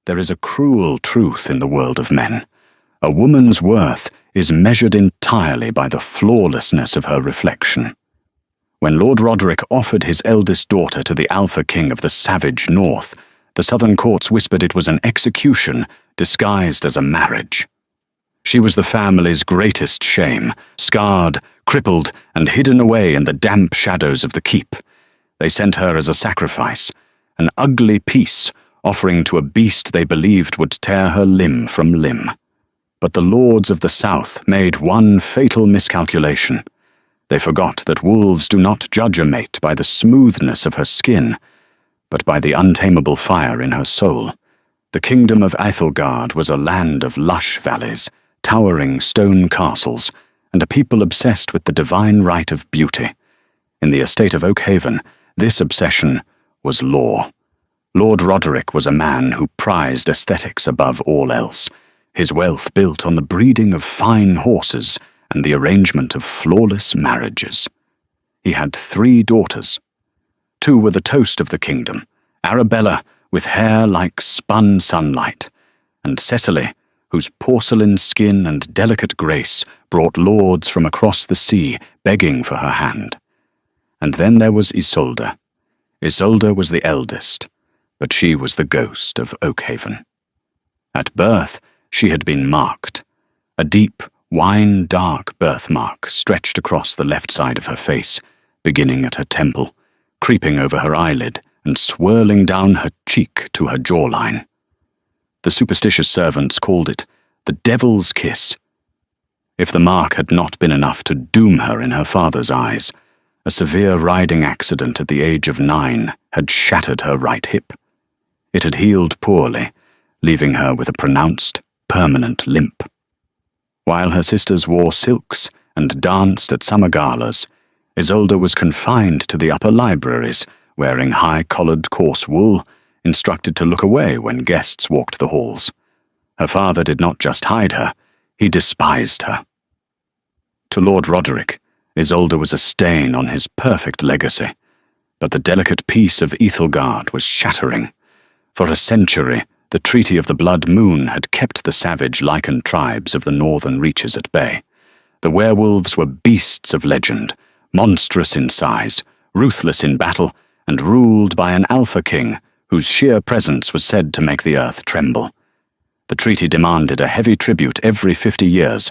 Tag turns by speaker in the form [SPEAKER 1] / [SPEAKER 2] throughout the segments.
[SPEAKER 1] There is a cruel truth in the world of men. A woman's worth is measured entirely by the flawlessness of her reflection. When Lord Roderick offered his eldest daughter to the Alpha King of the savage North, the southern courts whispered it was an execution disguised as a marriage. She was the family's greatest shame, scarred, crippled, and hidden away in the damp shadows of the keep. They sent her as a sacrifice, an ugly piece offering to a beast they believed would tear her limb from limb. But the lords of the south made one fatal miscalculation. They forgot that wolves do not judge a mate by the smoothness of her skin, but by the untamable fire in her soul. The kingdom of Aethelgard was a land of lush valleys, towering stone castles, and a people obsessed with the divine right of beauty. In the estate of Oakhaven, this obsession was law. Lord Roderick was a man who prized aesthetics above all else, his wealth built on the breeding of fine horses and the arrangement of flawless marriages. He had 3 daughters. 2 were the toast of the kingdom, Arabella, with hair like spun sunlight, and Cecily, whose porcelain skin and delicate grace brought lords from across the sea begging for her hand. And then there was Isolde. Isolde was the eldest, but she was the ghost of Oakhaven. At birth, she had been marked. A deep, wine-dark birthmark stretched across the left side of her face, beginning at her temple, creeping over her eyelid, and swirling down her cheek to her jawline. The superstitious servants called it the devil's kiss. If the mark had not been enough to doom her in her father's eyes, a severe riding accident at the age of 9 had shattered her right hip. It had healed poorly, leaving her with a pronounced, permanent limp. While her sisters wore silks and danced at summer galas, Isolde was confined to the upper libraries, wearing high-collared coarse wool, instructed to look away when guests walked the halls. Her father did not just hide her, he despised her. To Lord Roderick, Isolde was a stain on his perfect legacy, but the delicate peace of Aethelgard was shattering. For a century, the Treaty of the Blood Moon had kept the savage Lycan tribes of the northern reaches at bay. The werewolves were beasts of legend, monstrous in size, ruthless in battle, and ruled by an Alpha King whose sheer presence was said to make the earth tremble. The treaty demanded a heavy tribute every 50 years,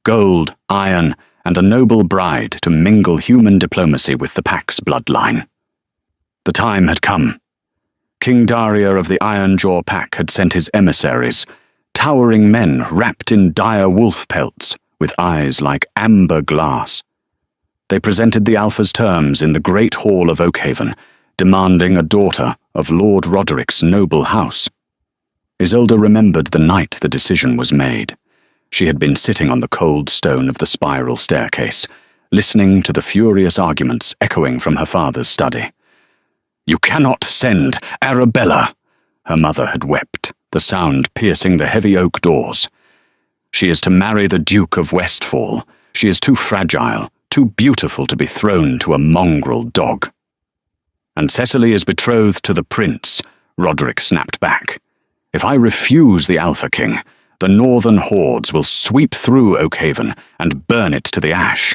[SPEAKER 1] gold, iron, and a noble bride to mingle human diplomacy with the Pack's bloodline. The time had come. King Daria of the Ironjaw Pack had sent his emissaries, towering men wrapped in dire wolf pelts, with eyes like amber glass. They presented the Alpha's terms in the great hall of Oakhaven, demanding a daughter of Lord Roderick's noble house. Isolde remembered the night the decision was made. She had been sitting on the cold stone of the spiral staircase, listening to the furious arguments echoing from her father's study. "You cannot send Arabella," her mother had wept, the sound piercing the heavy oak doors. "She is to marry the Duke of Westfall. She is too fragile, too beautiful to be thrown to a mongrel dog." "And Cecily is betrothed to the prince," Roderick snapped back. "If I refuse the Alpha King, the northern hordes will sweep through Oakhaven and burn it to the ash.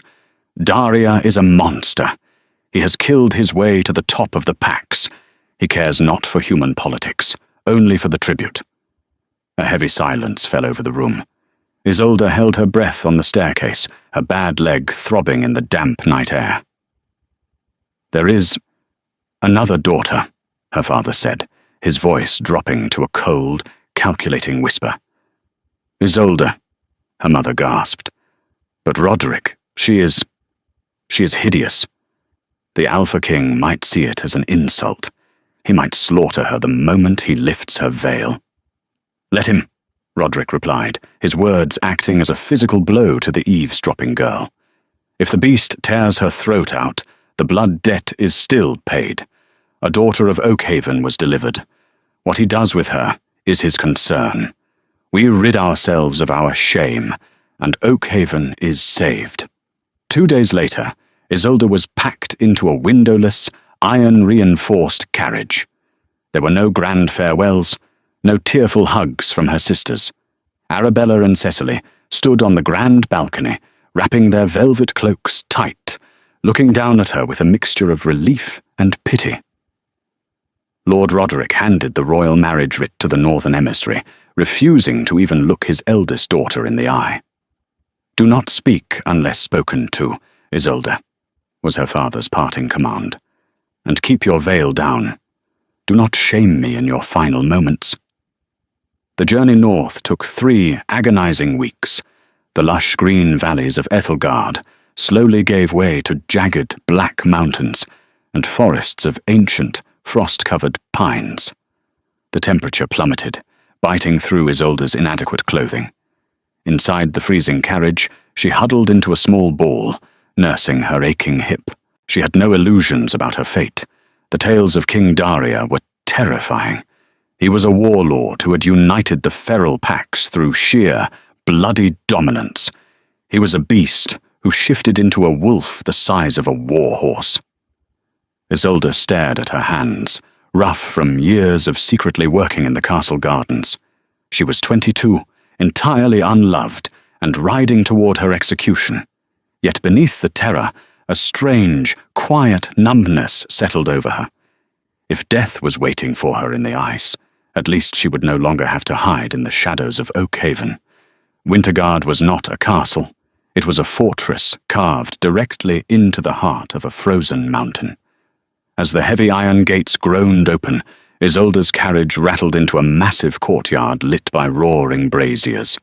[SPEAKER 1] Daria is a monster. He has killed his way to the top of the Packs. He cares not for human politics, only for the tribute." A heavy silence fell over the room. Isolde held her breath on the staircase, her bad leg throbbing in the damp night air. "There is another daughter," her father said, his voice dropping to a cold, calculating whisper. "Isolde," her mother gasped. "But Roderick, she is hideous. The Alpha King might see it as an insult. He might slaughter her the moment he lifts her veil." "Let him," Roderick replied, his words acting as a physical blow to the eavesdropping girl. "If the beast tears her throat out, the blood debt is still paid. A daughter of Oakhaven was delivered. What he does with her is his concern. We rid ourselves of our shame, and Oakhaven is saved." 2 days later, Isolde was packed into a windowless, iron-reinforced carriage. There were no grand farewells, No tearful hugs from her sisters. Arabella and Cecily stood on the grand balcony, wrapping their velvet cloaks tight, looking down at her with a mixture of relief and pity. Lord Roderick handed the royal marriage writ to the northern emissary, refusing to even look his eldest daughter in the eye. "Do not speak unless spoken to, Isolde," was her father's parting command. "And keep your veil down. Do not shame me in your final moments." The journey north took 3 agonizing weeks. The lush green valleys of Ethelgard slowly gave way to jagged black mountains and forests of ancient, frost-covered pines. The temperature plummeted, biting through Isolde's inadequate clothing. Inside the freezing carriage, she huddled into a small ball, nursing her aching hip. She had no illusions about her fate. The tales of King Daria were terrifying. He was a warlord who had united the feral packs through sheer, bloody dominance. He was a beast who shifted into a wolf the size of a war horse. Isolde stared at her hands, rough from years of secretly working in the castle gardens. She was 22, entirely unloved, and riding toward her execution. Yet beneath the terror, a strange, quiet numbness settled over her. If death was waiting for her in the ice, at least she would no longer have to hide in the shadows of Oakhaven. Wintergard was not a castle. It was a fortress carved directly into the heart of a frozen mountain. As the heavy iron gates groaned open, Isolde's carriage rattled into a massive courtyard lit by roaring braziers.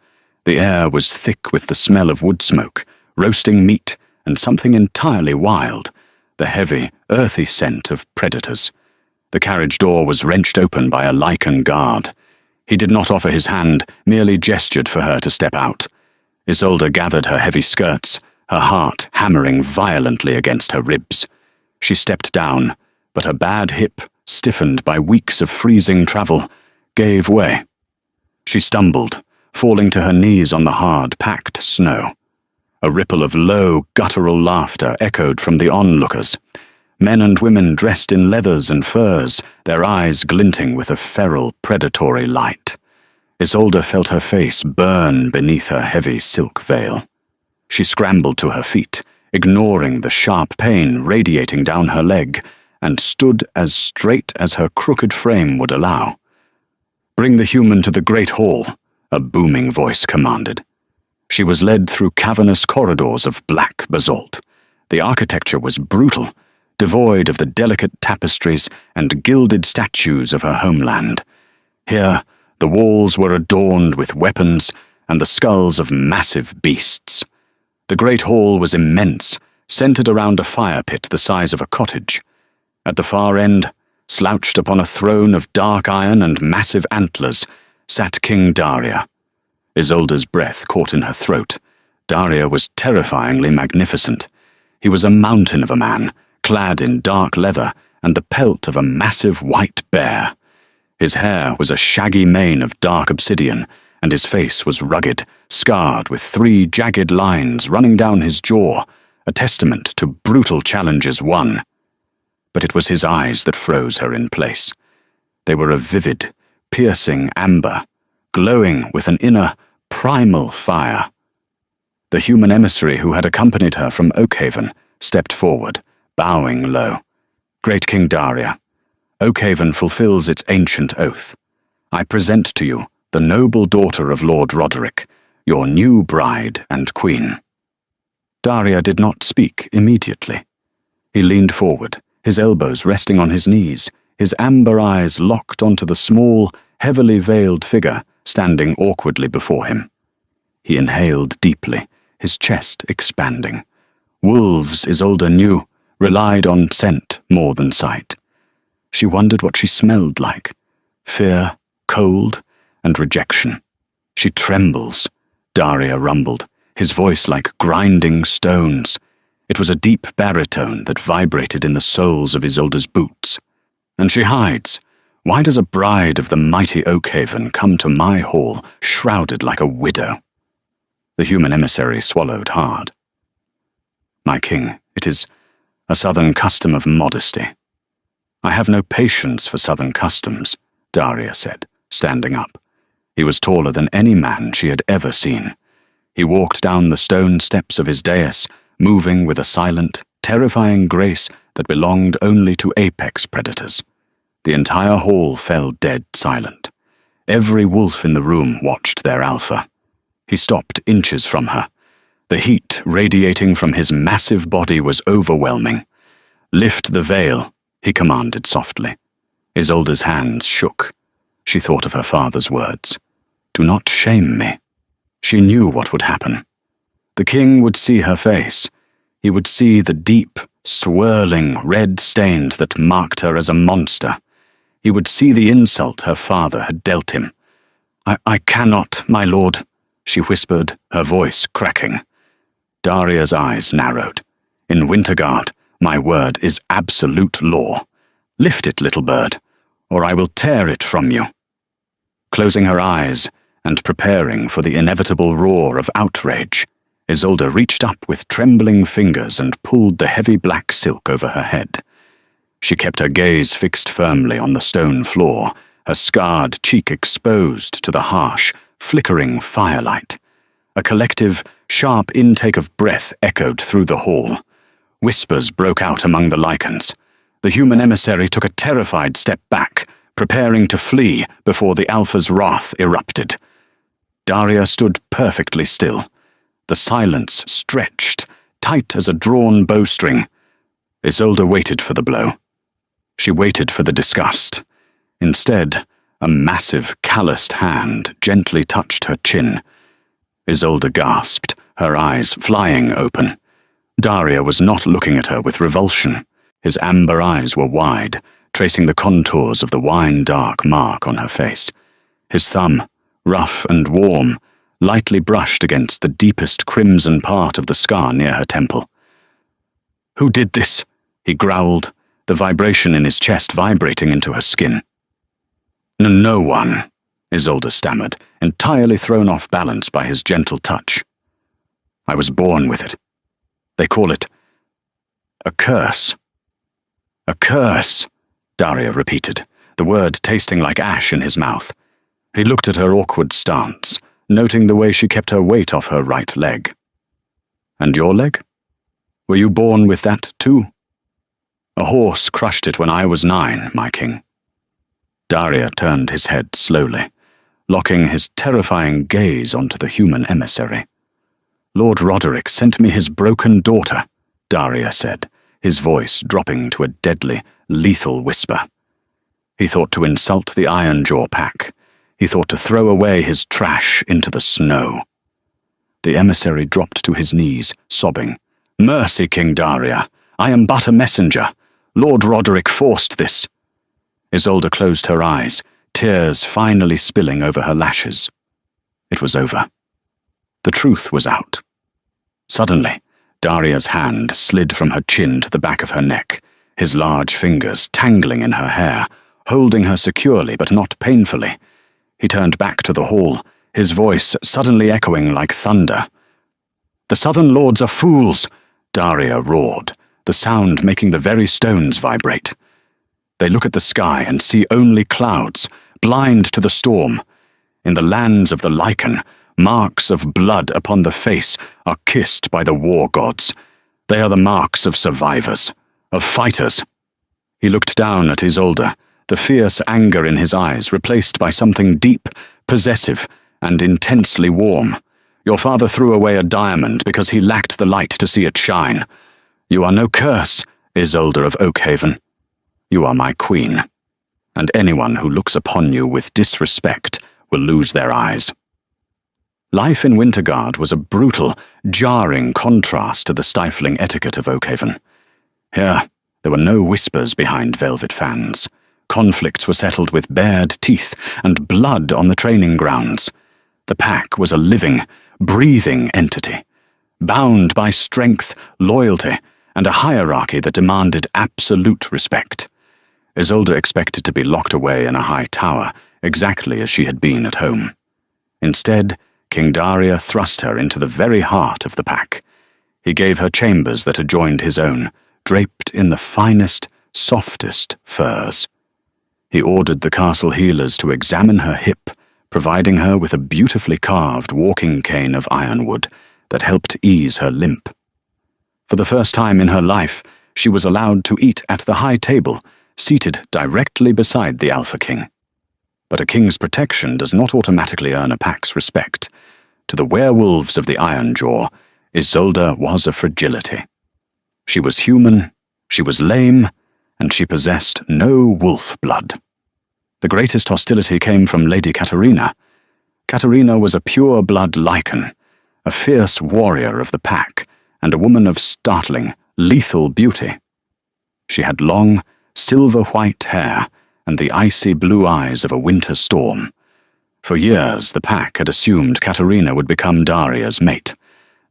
[SPEAKER 1] The air was thick with the smell of wood smoke, roasting meat, and something entirely wild, the heavy, earthy scent of predators. The carriage door was wrenched open by a Lycan guard. He did not offer his hand, merely gestured for her to step out. Isolde gathered her heavy skirts, her heart hammering violently against her ribs. She stepped down, but her bad hip, stiffened by weeks of freezing travel, gave way. She stumbled, falling to her knees on the hard, packed snow. A ripple of low, guttural laughter echoed from the onlookers. Men and women dressed in leathers and furs, their eyes glinting with a feral, predatory light. Isolde felt her face burn beneath her heavy silk veil. She scrambled to her feet, ignoring the sharp pain radiating down her leg, and stood as straight as her crooked frame would allow. "Bring the human to the great hall," a booming voice commanded. She was led through cavernous corridors of black basalt. The architecture was brutal, devoid of the delicate tapestries and gilded statues of her homeland. Here, the walls were adorned with weapons and the skulls of massive beasts. The great hall was immense, centered around a fire pit the size of a cottage. At the far end, slouched upon a throne of dark iron and massive antlers, sat King Daria. Isolde's breath caught in her throat. Daria was terrifyingly magnificent. He was a mountain of a man, clad in dark leather and the pelt of a massive white bear. His hair was a shaggy mane of dark obsidian, and his face was rugged, scarred with 3 jagged lines running down his jaw, a testament to brutal challenges won. But it was his eyes that froze her in place. They were a vivid, piercing amber, glowing with an inner, primal fire. The human emissary who had accompanied her from Oakhaven stepped forward, bowing low. "Great King Daria, Oakhaven fulfills its ancient oath. I present to you the noble daughter of Lord Roderick, your new bride and queen." Daria did not speak immediately. He leaned forward, his elbows resting on his knees, his amber eyes locked onto the small, heavily veiled figure standing awkwardly before him. He inhaled deeply, his chest expanding. Wolves, Isolde knew, relied on scent more than sight. She wondered what she smelled like. Fear, cold, and rejection. "She trembles," Daria rumbled, his voice like grinding stones. It was a deep baritone that vibrated in the soles of Isolde's boots. "And she hides. Why does a bride of the mighty Oakhaven come to my hall shrouded like a widow?" The human emissary swallowed hard. "My king, it is a southern custom of modesty." "I have no patience for southern customs," Daria said. standing up. He was taller than any man she had ever seen. He walked down the stone steps of his dais, moving with a silent, terrifying grace that belonged only to apex predators. The entire hall fell dead silent. Every wolf in the room watched their alpha. He stopped inches from her. The heat radiating from his massive body was overwhelming. "Lift the veil," he commanded softly. Isolde's hands shook. She thought of her father's words. "Do not shame me." She knew what would happen. The king would see her face. He would see the deep, swirling red stains that marked her as a monster. He would see the insult her father had dealt him. I cannot, my lord," she whispered, her voice cracking. Daria's eyes narrowed. "In Winterguard, my word is absolute law. Lift it, little bird, or I will tear it from you." Closing her eyes and preparing for the inevitable roar of outrage, Isolde reached up with trembling fingers and pulled the heavy black silk over her head. She kept her gaze fixed firmly on the stone floor, her scarred cheek exposed to the harsh, flickering firelight. A collective, sharp intake of breath echoed through the hall. Whispers broke out among the Lycans. The human emissary took a terrified step back, preparing to flee before the Alpha's wrath erupted. Daria stood perfectly still. The silence stretched, tight as a drawn bowstring. Isolde waited for the blow. She waited for the disgust. Instead, a massive, calloused hand gently touched her chin. Isolde gasped, her eyes flying open. Daria was not looking at her with revulsion. His amber eyes were wide, tracing the contours of the wine-dark mark on her face. His thumb, rough and warm, lightly brushed against the deepest crimson part of the scar near her temple. "Who did this?" he growled, the vibration in his chest vibrating into her skin. "No one," Isolde stammered, entirely thrown off balance by his gentle touch. "I was born with it. They call it a curse." "A curse," Daria repeated, the word tasting like ash in his mouth. He looked at her awkward stance, noting the way she kept her weight off her right leg. "And your leg? Were you born with that too?" "A horse crushed it when I was 9, my king." Daria turned his head slowly, locking his terrifying gaze onto the human emissary. "Lord Roderick sent me his broken daughter," Daria said, his voice dropping to a deadly, lethal whisper. He thought to insult the Ironjaw pack. He thought to throw away his trash into the snow. The emissary dropped to his knees, sobbing. "Mercy, King Daria! I am but a messenger. Lord Roderick forced this." Isolde closed her eyes, tears finally spilling over her lashes. It was over. The truth was out. Suddenly, Daria's hand slid from her chin to the back of her neck, his large fingers tangling in her hair, holding her securely but not painfully. He turned back to the hall, his voice suddenly echoing like thunder. "The Southern Lords are fools!" Daria roared, the sound making the very stones vibrate. They look at the sky and see only clouds, blind to the storm. In the lands of the Lycan, marks of blood upon the face are kissed by the war gods. They are the marks of survivors, of fighters. He looked down at Isolde, the fierce anger in his eyes replaced by something deep, possessive, and intensely warm. "Your father threw away a diamond because he lacked the light to see it shine. You are no curse, Isolde of Oakhaven. You are my queen, and anyone who looks upon you with disrespect will lose their eyes." Life in Winterguard was a brutal, jarring contrast to the stifling etiquette of Oakhaven. Here, there were no whispers behind velvet fans. Conflicts were settled with bared teeth and blood on the training grounds. The pack was a living, breathing entity, bound by strength, loyalty, and a hierarchy that demanded absolute respect. Isolde expected to be locked away in a high tower, exactly as she had been at home. Instead, King Daria thrust her into the very heart of the pack. He gave her chambers that adjoined his own, draped in the finest, softest furs. He ordered the castle healers to examine her hip, providing her with a beautifully carved walking cane of ironwood that helped ease her limp. For the first time in her life, she was allowed to eat at the high table, seated directly beside the Alpha King. But a king's protection does not automatically earn a pack's respect. To the werewolves of the Ironjaw, Isolde was a fragility. She was human, she was lame, and she possessed no wolf blood. The greatest hostility came from Lady Katerina. Katerina was a pure-blood lycan, a fierce warrior of the pack, and a woman of startling, lethal beauty. She had long, silver-white hair and the icy blue eyes of a winter storm. For years, the pack had assumed Katerina would become Daria's mate.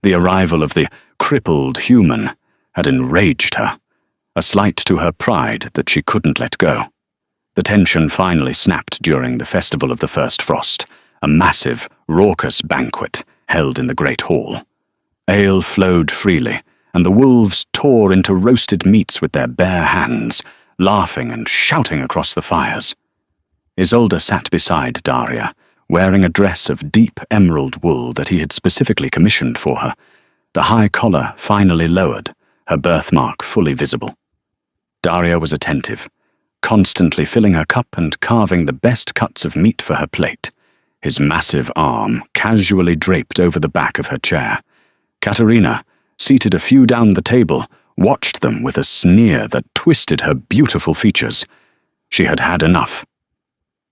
[SPEAKER 1] The arrival of the crippled human had enraged her, a slight to her pride that she couldn't let go. The tension finally snapped during the Festival of the First Frost, a massive, raucous banquet held in the Great Hall. Ale flowed freely, and the wolves tore into roasted meats with their bare hands, laughing and shouting across the fires. Isolde sat beside Daria, wearing a dress of deep emerald wool that he had specifically commissioned for her, the high collar finally lowered, her birthmark fully visible. Daria was attentive, constantly filling her cup and carving the best cuts of meat for her plate, his massive arm casually draped over the back of her chair. Katerina, seated a few down the table, watched them with a sneer that twisted her beautiful features. She had had enough.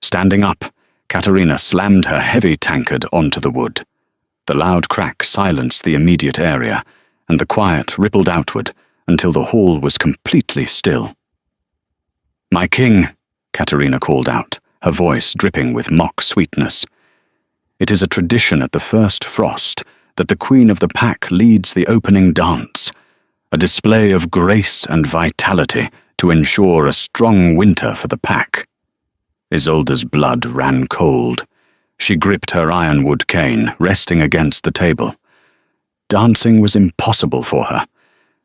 [SPEAKER 1] Standing up, Katerina slammed her heavy tankard onto the wood. The loud crack silenced the immediate area, and the quiet rippled outward until the hall was completely still. "My king," Katerina called out, her voice dripping with mock sweetness. "It is a tradition at the first frost that the queen of the pack leads the opening dance, a display of grace and vitality to ensure a strong winter for the pack." Isolde's blood ran cold. She gripped her ironwood cane, resting against the table. Dancing was impossible for her.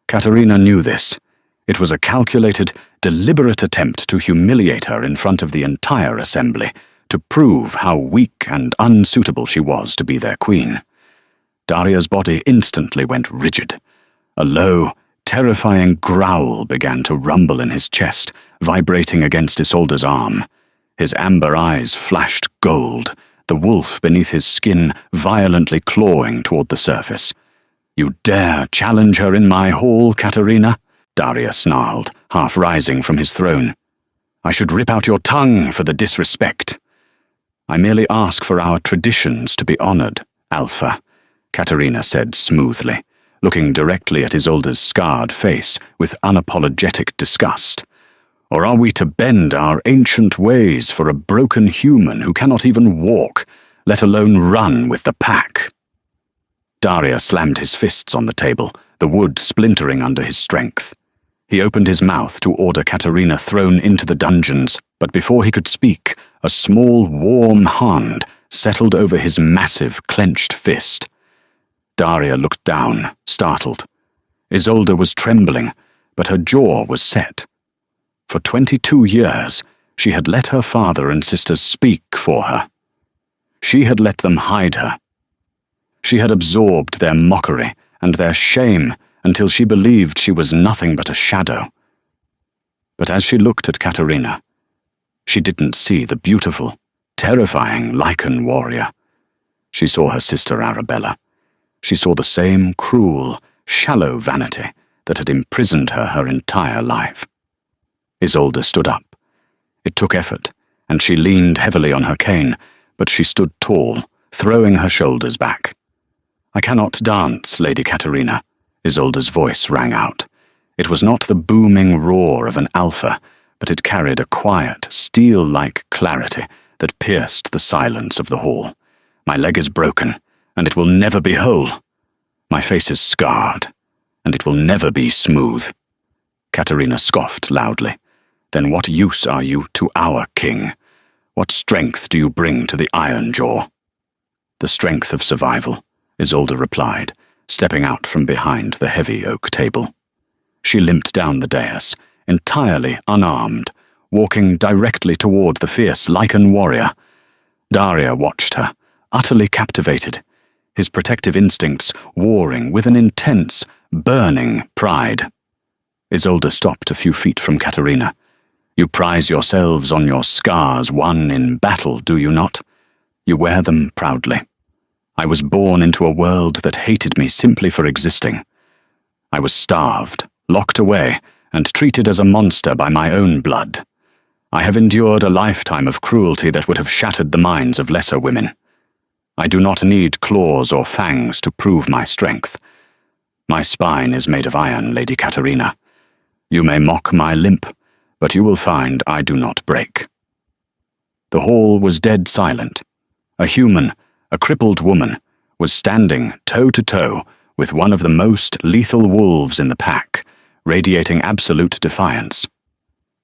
[SPEAKER 1] Katerina knew this. It was a calculated, deliberate attempt to humiliate her in front of the entire assembly, to prove how weak and unsuitable she was to be their queen. Daria's body instantly went rigid. A low, terrifying growl began to rumble in his chest, vibrating against Isolde's arm. His amber eyes flashed gold, the wolf beneath his skin violently clawing toward the surface. "You dare challenge her in my hall, Katerina?" Daria snarled, half rising from his throne. "I should rip out your tongue for the disrespect." "I merely ask for our traditions to be honored, Alpha," Katerina said smoothly, looking directly at Isolde's scarred face with unapologetic disgust. "Or are we to bend our ancient ways for a broken human who cannot even walk, let alone run with the pack?" Daria slammed his fists on the table, the wood splintering under his strength. He opened his mouth to order Katerina thrown into the dungeons, but before he could speak, a small, warm hand settled over his massive, clenched fist. Daria looked down, startled. Isolde was trembling, but her jaw was set. For 22 years, she had let her father and sisters speak for her. She had let them hide her. She had absorbed their mockery and their shame until she believed she was nothing but a shadow. But as she looked at Katerina, she didn't see the beautiful, terrifying Lycan warrior. She saw her sister Arabella. She saw the same cruel, shallow vanity that had imprisoned her entire life. Isolde stood up. It took effort, and she leaned heavily on her cane, but she stood tall, throwing her shoulders back. "I cannot dance, Lady Katerina," Isolde's voice rang out. It was not the booming roar of an alpha, but it carried a quiet, steel-like clarity that pierced the silence of the hall. "My leg is broken, and it will never be whole. My face is scarred, and it will never be smooth." Katerina scoffed loudly. "Then what use are you to our king? What strength do you bring to the Ironjaw?" "The strength of survival," Isolde replied, stepping out from behind the heavy oak table. She limped down the dais, entirely unarmed, walking directly toward the fierce Lycan warrior. Daria watched her, utterly captivated, his protective instincts warring with an intense, burning pride. Isolde stopped a few feet from Katerina. "You prize yourselves on your scars won in battle, do you not? You wear them proudly. I was born into a world that hated me simply for existing. I was starved, locked away, and treated as a monster by my own blood. I have endured a lifetime of cruelty that would have shattered the minds of lesser women. I do not need claws or fangs to prove my strength. My spine is made of iron, Lady Katerina. You may mock my limp, but you will find I do not break." The hall was dead silent. A human, a crippled woman, was standing toe-to-toe with one of the most lethal wolves in the pack, radiating absolute defiance.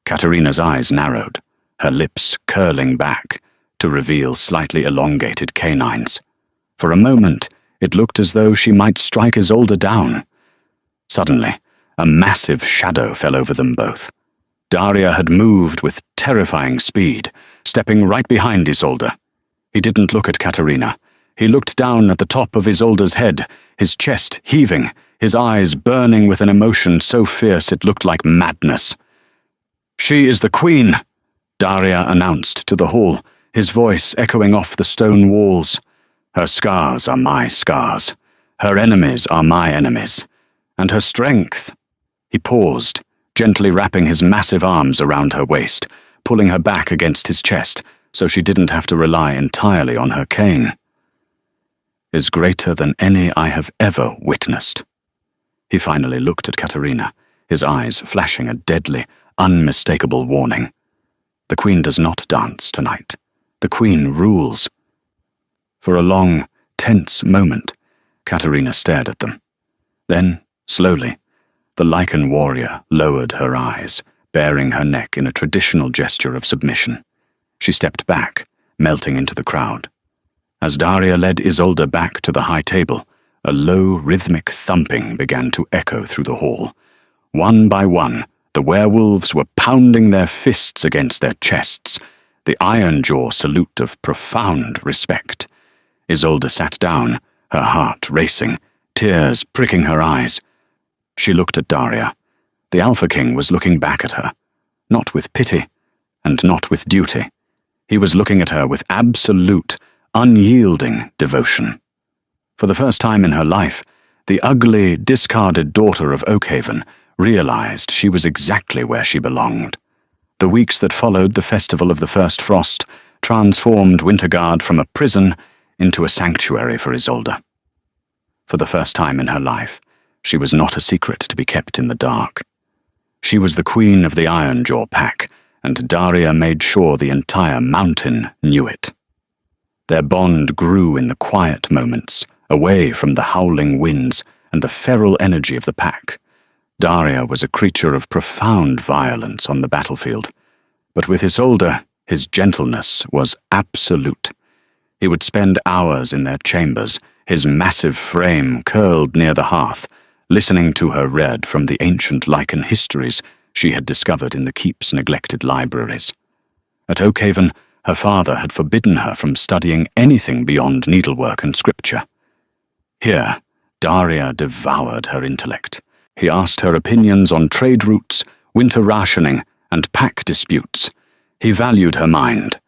[SPEAKER 1] Katerina's eyes narrowed, her lips curling back to reveal slightly elongated canines. For a moment, it looked as though she might strike Isolde down. Suddenly, a massive shadow fell over them both. Daria had moved with terrifying speed, stepping right behind Isolde. He didn't look at Katerina. He looked down at the top of Isolde's head, his chest heaving, his eyes burning with an emotion so fierce it looked like madness. "She is the queen," Daria announced to the hall, his voice echoing off the stone walls. "Her scars are my scars. Her enemies are my enemies. And her strength—" He paused, gently wrapping his massive arms around her waist, pulling her back against his chest so she didn't have to rely entirely on her cane. "Is greater than any I have ever witnessed." He finally looked at Katerina, his eyes flashing a deadly, unmistakable warning. "The queen does not dance tonight. The queen rules." For a long, tense moment, Katerina stared at them. Then, slowly, the Lycan warrior lowered her eyes, baring her neck in a traditional gesture of submission. She stepped back, melting into the crowd. As Daria led Isolde back to the high table, a low, rhythmic thumping began to echo through the hall. One by one, the werewolves were pounding their fists against their chests, the iron jaw salute of profound respect. Isolde sat down, her heart racing, tears pricking her eyes. She looked at Daria. The Alpha King was looking back at her, not with pity, and not with duty. He was looking at her with absolute, unyielding devotion. For the first time in her life, the ugly, discarded daughter of Oakhaven realized she was exactly where she belonged. The weeks that followed the Festival of the First Frost transformed Winterguard from a prison into a sanctuary for Isolde. For the first time in her life, she was not a secret to be kept in the dark. She was the queen of the Ironjaw pack, and Daria made sure the entire mountain knew it. Their bond grew in the quiet moments, away from the howling winds and the feral energy of the pack. Daria was a creature of profound violence on the battlefield, but with Isolde, his gentleness was absolute. He would spend hours in their chambers, his massive frame curled near the hearth, listening to her read from the ancient Lycan histories she had discovered in the keep's neglected libraries. At Oakhaven, her father had forbidden her from studying anything beyond needlework and scripture. Here, Daria devoured her intellect. He asked her opinions on trade routes, winter rationing, and pack disputes. He valued her mind,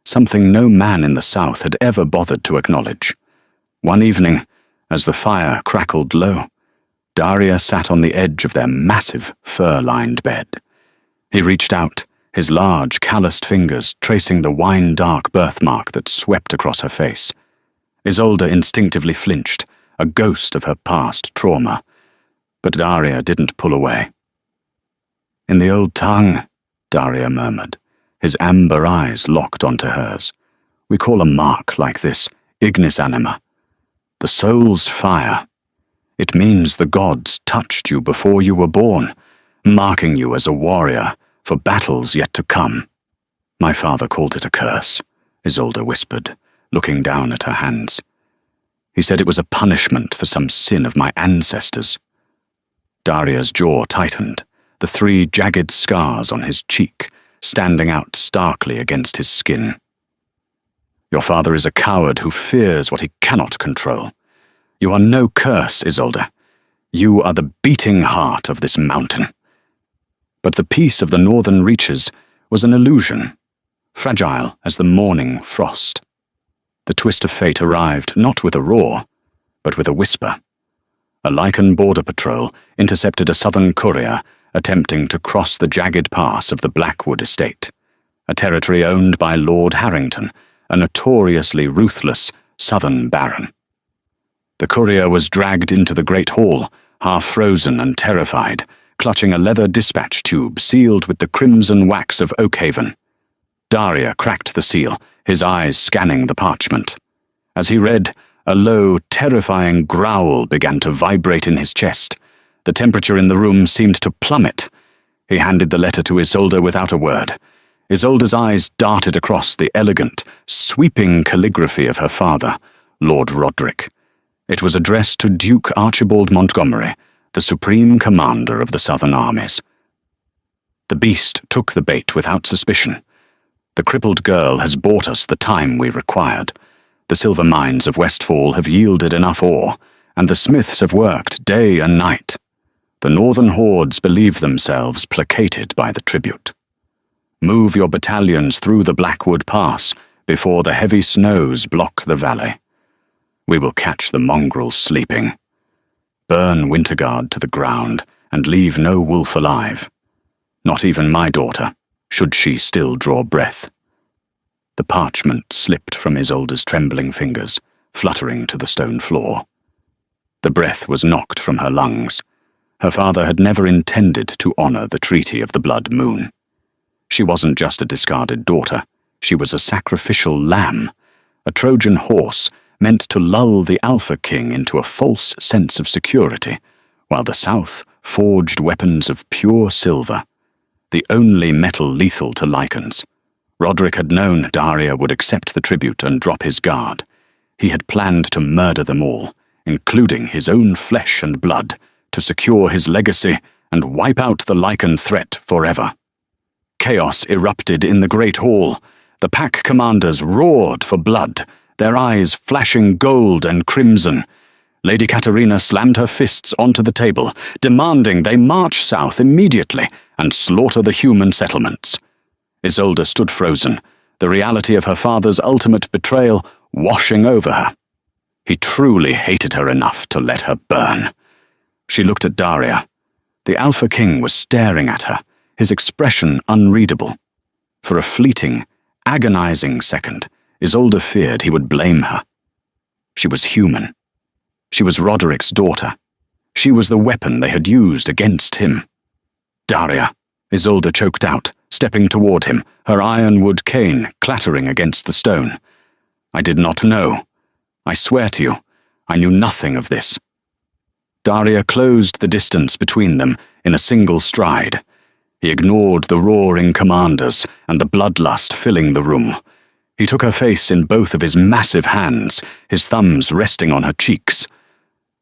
[SPEAKER 1] something no man in the South had ever bothered to acknowledge. One evening, as the fire crackled low, Daria sat on the edge of their massive, fur-lined bed. He reached out, his large, calloused fingers tracing the wine-dark birthmark that swept across her face. Isolde instinctively flinched, a ghost of her past trauma. But Daria didn't pull away. "In the old tongue," Daria murmured, his amber eyes locked onto hers. "We call a mark like this ignis anima. The soul's fire. It means the gods touched you before you were born, marking you as a warrior for battles yet to come." "My father called it a curse," Isolde whispered, looking down at her hands. "He said it was a punishment for some sin of my ancestors." Daria's jaw tightened, the 3 jagged scars on his cheek, standing out starkly against his skin. Your father is a coward who fears what he cannot control. You are no curse, Isolde. You are the beating heart of this mountain. But the peace of the northern reaches was an illusion, fragile as the morning frost. The twist of fate arrived not with a roar, but with a whisper. A Lycan border patrol intercepted a southern courier attempting to cross the jagged pass of the Blackwood estate, a territory owned by Lord Harrington, a notoriously ruthless southern baron. The courier was dragged into the great hall, half frozen and terrified, clutching a leather dispatch tube sealed with the crimson wax of Oakhaven. Daria cracked the seal, his eyes scanning the parchment. As he read, a low, terrifying growl began to vibrate in his chest. The temperature in the room seemed to plummet. He handed the letter to Isolde without a word. Isolde's eyes darted across the elegant, sweeping calligraphy of her father, Lord Roderick. It was addressed to Duke Archibald Montgomery, the supreme commander of the southern armies. The beast took the bait without suspicion. The crippled girl has bought us the time we required. The silver mines of Westfall have yielded enough ore, and the smiths have worked day and night. The northern hordes believe themselves placated by the tribute. Move your battalions through the Blackwood Pass before the heavy snows block the valley. We will catch the mongrels sleeping. Burn Winterguard to the ground and leave no wolf alive. Not even my daughter, should she still draw breath. The parchment slipped from Isolde's trembling fingers, fluttering to the stone floor. The breath was knocked from her lungs. Her father had never intended to honor the Treaty of the Blood Moon. She wasn't just a discarded daughter. She was a sacrificial lamb, a Trojan horse meant to lull the Alpha King into a false sense of security, while the South forged weapons of pure silver, the only metal lethal to Lycans. Roderick had known Daria would accept the tribute and drop his guard. He had planned to murder them all, including his own flesh and blood, to secure his legacy and wipe out the Lycan threat forever. Chaos erupted in the Great Hall. The pack commanders roared for blood, their eyes flashing gold and crimson. Lady Katerina slammed her fists onto the table, demanding they march south immediately and slaughter the human settlements. Isolde stood frozen, the reality of her father's ultimate betrayal washing over her. He truly hated her enough to let her burn. She looked at Daria. The Alpha King was staring at her, his expression unreadable. For a fleeting, agonizing second, Isolde feared he would blame her. She was human. She was Roderick's daughter. She was the weapon they had used against him. Daria, Isolde choked out, stepping toward him, her ironwood cane clattering against the stone. I did not know. I swear to you, I knew nothing of this. Daria closed the distance between them in a single stride. He ignored the roaring commanders and the bloodlust filling the room. He took her face in both of his massive hands, his thumbs resting on her cheeks.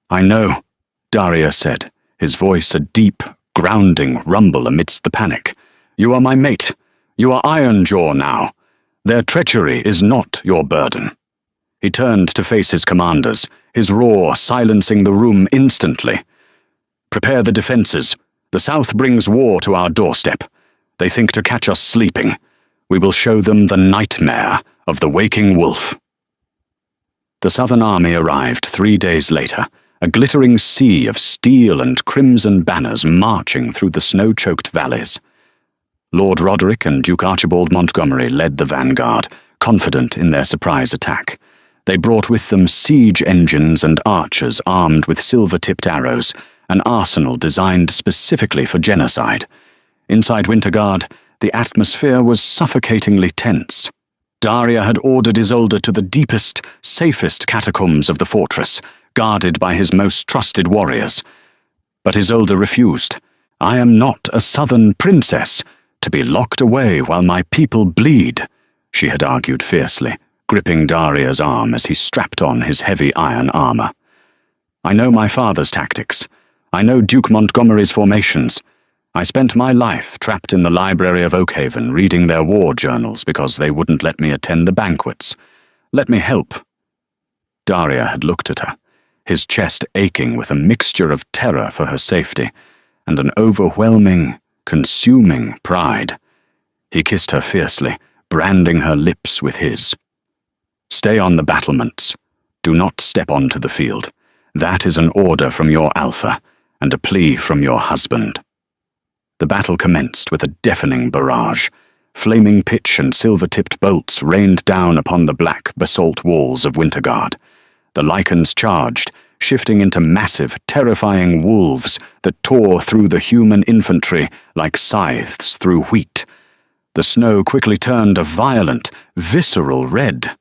[SPEAKER 1] I know, Daria said, his voice a deep, grounding rumble amidst the panic. You are my mate. You are Ironjaw now. Their treachery is not your burden. He turned to face his commanders, his roar silencing the room instantly. Prepare the defenses. The South brings war to our doorstep. They think to catch us sleeping. We will show them the nightmare of the waking wolf. The Southern Army arrived 3 days later, a glittering sea of steel and crimson banners marching through the snow-choked valleys. Lord Roderick and Duke Archibald Montgomery led the vanguard, confident in their surprise attack. They brought with them siege engines and archers armed with silver-tipped arrows, an arsenal designed specifically for genocide. Inside Winterguard, the atmosphere was suffocatingly tense. Daria had ordered Isolde to the deepest, safest catacombs of the fortress, guarded by his most trusted warriors. But Isolde refused. I am not a southern princess, to be locked away while my people bleed, she had argued fiercely, gripping Daria's arm as he strapped on his heavy iron armor. I know my father's tactics. I know Duke Montgomery's formations. I spent my life trapped in the library of Oakhaven reading their war journals because they wouldn't let me attend the banquets. Let me help." Daria had looked at her, his chest aching with a mixture of terror for her safety and an overwhelming, consuming pride. He kissed her fiercely, branding her lips with his. "Stay on the battlements. Do not step onto the field. That is an order from your Alpha, and a plea from your husband." The battle commenced with a deafening barrage. Flaming pitch and silver-tipped bolts rained down upon the black basalt walls of Winterguard. The Lycans charged, shifting into massive, terrifying wolves that tore through the human infantry like scythes through wheat. The snow quickly turned a violent, visceral red.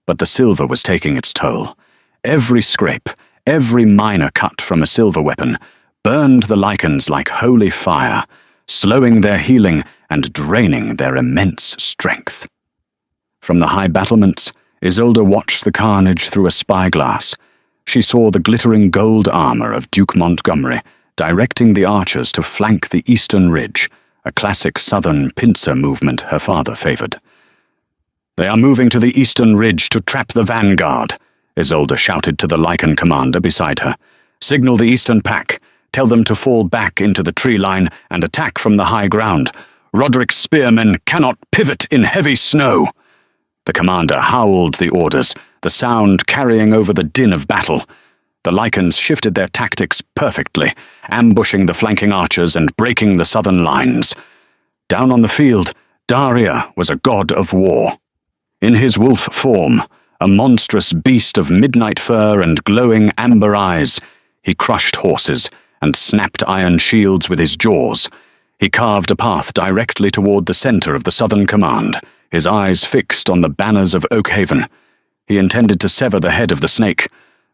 [SPEAKER 1] But the silver was taking its toll. Every scrape, every minor cut from a silver weapon burned the Lycans like holy fire, slowing their healing and draining their immense strength. From the high battlements, Isolde watched the carnage through a spyglass. She saw the glittering gold armor of Duke Montgomery, directing the archers to flank the eastern ridge, a classic southern pincer movement her father favored. "They are moving to the eastern ridge to trap the vanguard," Isolde shouted to the Lycan commander beside her. "Signal the eastern pack. Tell them to fall back into the tree line and attack from the high ground. Roderick's spearmen cannot pivot in heavy snow." The commander howled the orders, the sound carrying over the din of battle. The Lycans shifted their tactics perfectly, ambushing the flanking archers and breaking the southern lines. Down on the field, Daria was a god of war. In his wolf form, a monstrous beast of midnight fur and glowing amber eyes, he crushed horses and snapped iron shields with his jaws. He carved a path directly toward the center of the southern command, his eyes fixed on the banners of Oakhaven. He intended to sever the head of the snake,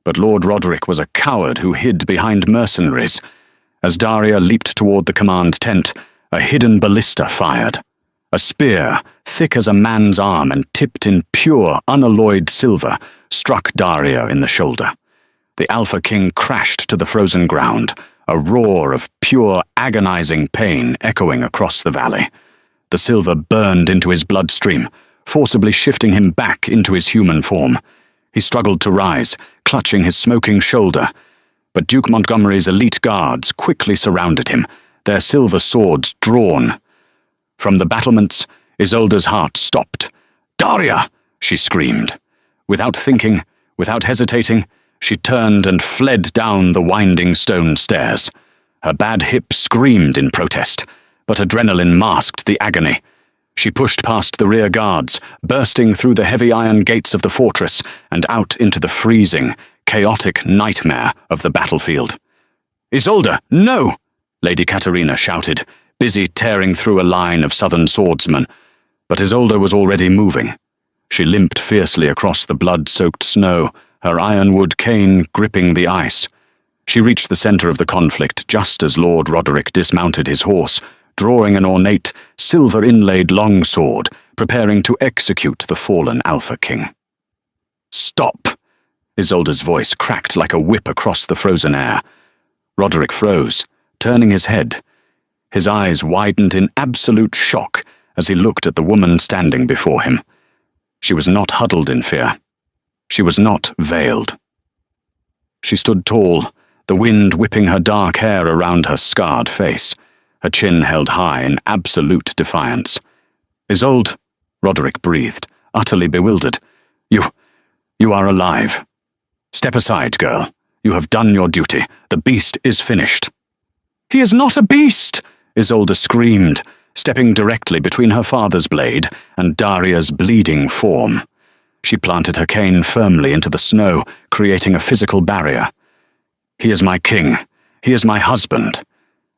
[SPEAKER 1] but Lord Roderick was a coward who hid behind mercenaries. As Daria leaped toward the command tent, a hidden ballista fired. A spear, thick as a man's arm and tipped in pure, unalloyed silver, struck Daria in the shoulder. The Alpha King crashed to the frozen ground, a roar of pure, agonizing pain echoing across the valley. The silver burned into his bloodstream, forcibly shifting him back into his human form. He struggled to rise, clutching his smoking shoulder, but Duke Montgomery's elite guards quickly surrounded him, their silver swords drawn. From the battlements, Isolde's heart stopped. "Daria!" she screamed. Without thinking, without hesitating, she turned and fled down the winding stone stairs. Her bad hip screamed in protest, but adrenaline masked the agony. She pushed past the rear guards, bursting through the heavy iron gates of the fortress and out into the freezing, chaotic nightmare of the battlefield. "Isolde, no!" Lady Katerina shouted, busy tearing through a line of southern swordsmen. But Isolde was already moving. She limped fiercely across the blood-soaked snow, her ironwood cane gripping the ice. She reached the center of the conflict just as Lord Roderick dismounted his horse, drawing an ornate, silver-inlaid longsword, preparing to execute the fallen Alpha King. "Stop!" Isolde's voice cracked like a whip across the frozen air. Roderick froze, turning his head. His eyes widened in absolute shock as he looked at the woman standing before him. She was not huddled in fear. She was not veiled. She stood tall, the wind whipping her dark hair around her scarred face, her chin held high in absolute defiance. "Isolde," Roderick breathed, utterly bewildered. You are alive. Step aside, girl. You have done your duty. The beast is finished." "He is not a beast!" Isolde screamed, stepping directly between her father's blade and Daria's bleeding form. She planted her cane firmly into the snow, creating a physical barrier. "He is my king. He is my husband.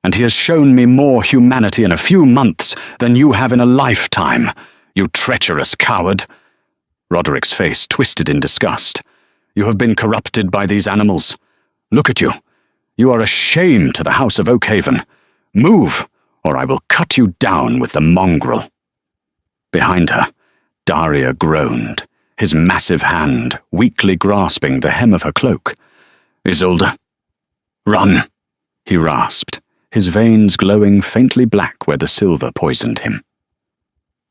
[SPEAKER 1] And he has shown me more humanity in a few months than you have in a lifetime, you treacherous coward." Roderick's face twisted in disgust. "You have been corrupted by these animals. Look at you. You are a shame to the House of Oakhaven. Move, or I will cut you down with the mongrel." Behind her, Daria groaned, his massive hand weakly grasping the hem of her cloak. "Isolde, run," he rasped, his veins glowing faintly black where the silver poisoned him.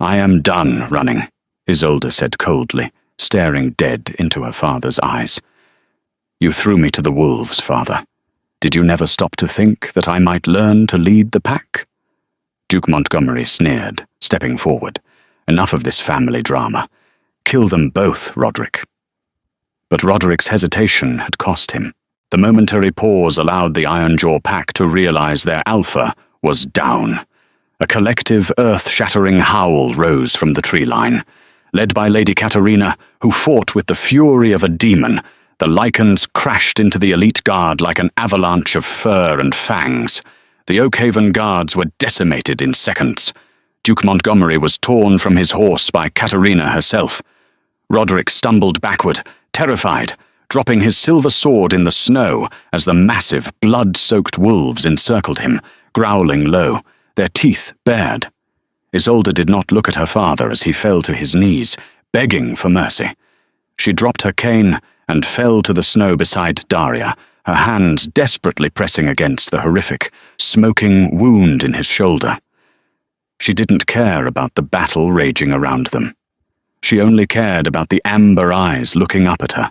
[SPEAKER 1] "I am done running," Isolde said coldly, staring dead into her father's eyes. "You threw me to the wolves, father. Did you never stop to think that I might learn to lead the pack?" Duke Montgomery sneered, stepping forward. "Enough of this family drama. Kill them both, Roderick." But Roderick's hesitation had cost him. The momentary pause allowed the Ironjaw pack to realize their alpha was down. A collective, earth-shattering howl rose from the tree line. Led by Lady Katarina, who fought with the fury of a demon, the Lycans crashed into the elite guard like an avalanche of fur and fangs. The Oakhaven guards were decimated in seconds. Duke Montgomery was torn from his horse by Katarina herself. Roderick stumbled backward, terrified, dropping his silver sword in the snow as the massive, blood-soaked wolves encircled him, growling low, their teeth bared. Isolde did not look at her father as he fell to his knees, begging for mercy. She dropped her cane and fell to the snow beside Daria, her hands desperately pressing against the horrific, smoking wound in his shoulder. She didn't care about the battle raging around them. She only cared about the amber eyes looking up at her,